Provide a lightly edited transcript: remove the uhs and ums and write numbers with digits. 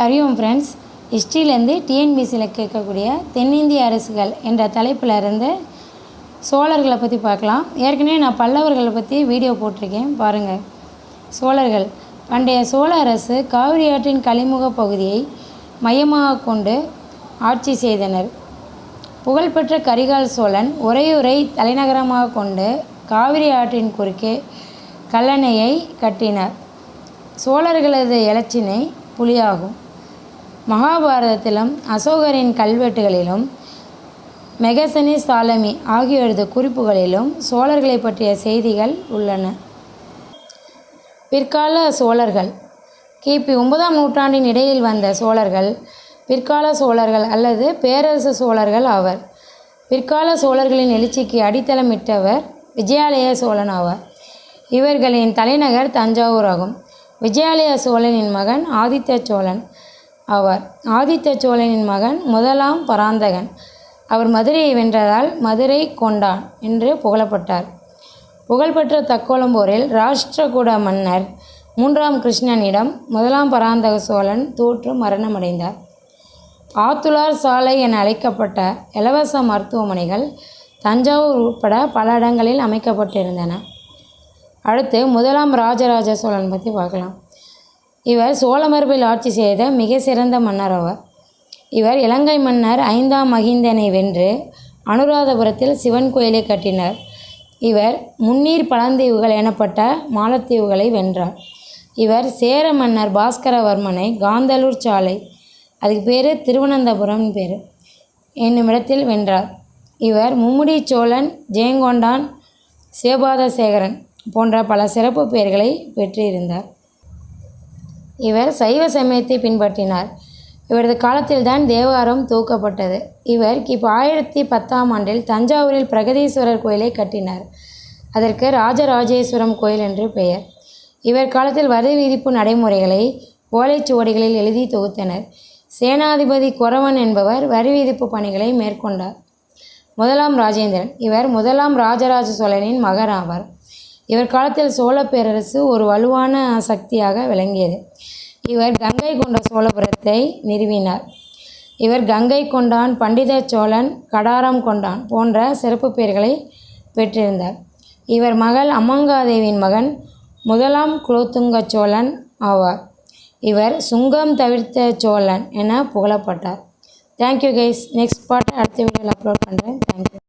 அறிவோம் ஃப்ரெண்ட்ஸ், ஹிஸ்ட்ரியிலேருந்து டிஎன்பிசியில் கேட்கக்கூடிய தென்னிந்திய அரசுகள் என்ற தலைப்பில் இருந்து சோழர்களை பற்றி பார்க்கலாம். ஏற்கனவே நான் பல்லவர்களை பற்றி வீடியோ போட்டிருக்கேன், பாருங்கள். சோழர்கள். பண்டைய சோழ அரசு காவிரி ஆற்றின் கழிமுக பகுதியை மையமாக கொண்டு ஆட்சி செய்தனர். புகழ்பெற்ற கரிகால் சோழன் உறையூரை தலைநகரமாக கொண்டு காவிரி ஆற்றின் குறுக்கே கல்லணையை கட்டினார். சோழர்களது இலச்சினை புலியாகும். மகாபாரதத்திலும் அசோகரின் கல்வெட்டுகளிலும் மெகசனிஸ் தாலமி ஆகியோரது குறிப்புகளிலும் சோழர்களை பற்றிய செய்திகள் உள்ளன. பிற்கால சோழர்கள். கிபி 9ஆம் நூற்றாண்டின் இடையில் வந்த சோழர்கள் பிற்கால சோழர்கள் அல்லது பேரரசு சோழர்கள் ஆவர். பிற்கால சோழர்களின் எழுச்சிக்கு அடித்தளமிட்டவர் விஜயாலய சோழன் ஆவார். இவர்களின் தலைநகர் தஞ்சாவூர் ஆகும். விஜயாலய சோழனின் மகன் ஆதித்த சோழன் ஆவார். ஆதித்த சோழனின் மகன் முதலாம் பராந்தகன். அவர் மதுரையை வென்றதால் மதுரை கொண்டான் என்று புகழப்பட்டார். புகழ்பெற்ற தக்கோலம் போரில் ராஷ்டிரகூட மன்னர் 3ஆம் கிருஷ்ணனிடம் முதலாம் பராந்தக சோழன் தோற்று மரணமடைந்தார். ஆத்துளார் சாலை என அழைக்கப்பட்ட இலவச மருத்துவமனைகள் தஞ்சாவூர் உட்பட பல இடங்களில் அமைக்கப்பட்டிருந்தன. அடுத்து முதலாம் ராஜராஜ சோழன் பற்றி பார்க்கலாம். இவர் சோழ மரபில் ஆட்சி செய்த மிக சிறந்த மன்னர் ஆவார். இவர் இலங்கை மன்னர் 5ஆம் மகிந்தனை வென்று அனுராதபுரத்தில் சிவன் கோயிலை கட்டினார். இவர் முன்னீர் பழந்தீவுகள் எனப்பட்ட மாலத்தீவுகளை வென்றார். இவர் சேர மன்னர் பாஸ்கரவர்மனை காந்தலூர் சாலை, அதுக்கு பேர் திருவனந்தபுரம் பேர், என்னுமிடத்தில் வென்றார். இவர் மும்முடி சோழன், ஜெயங்கொண்டான், சிவபாதசேகரன் போன்ற பல சிறப்பு பெயர்களை பெற்றிருந்தார். இவர் சைவ சமயத்தை பின்பற்றினார். இவரது காலத்தில்தான் தேவாரம் தூக்கப்பட்டது. இவர் கிபி 1010ஆம் ஆண்டில் தஞ்சாவூரில் பிரகதீஸ்வரர் கோயிலை கட்டினார். அதற்கு ராஜராஜேஸ்வரம் கோயில் என்று பெயர். இவர் காலத்தில் வரி விதிப்பு நடைமுறைகளை ஓலைச்சுவடிகளில் எழுதி தொகுத்தனர். சேனாதிபதி கொரவன் என்பவர் வரி விதிப்பு பணிகளை மேற்கொண்டார். முதலாம் ராஜேந்திரன். இவர் முதலாம் ராஜராஜ சோழனின் மகன் ஆவார். இவர் காலத்தில் சோழ பேரரசு ஒரு வலுவான சக்தியாக விளங்கியது. இவர் கங்கை கொண்ட சோழபுரத்தை நிறுவினார். இவர் கங்கை கொண்டான், பண்டித சோழன், கடாரம் கொண்டான் போன்ற சிறப்பு பெயர்களை பெற்றிருந்தார். இவர் மகள் அம்மங்காதேவியின் மகன் முதலாம் குலோத்துங்க சோழன் ஆவார். இவர் சுங்கம் தவிர்த்த சோழன் என புகழப்பட்டார். Thank you guys. நெக்ஸ்ட் பார்ட்டை அடுத்த வீடியோவில் அப்லோட் பண்ணுறேன். தேங்க்யூ.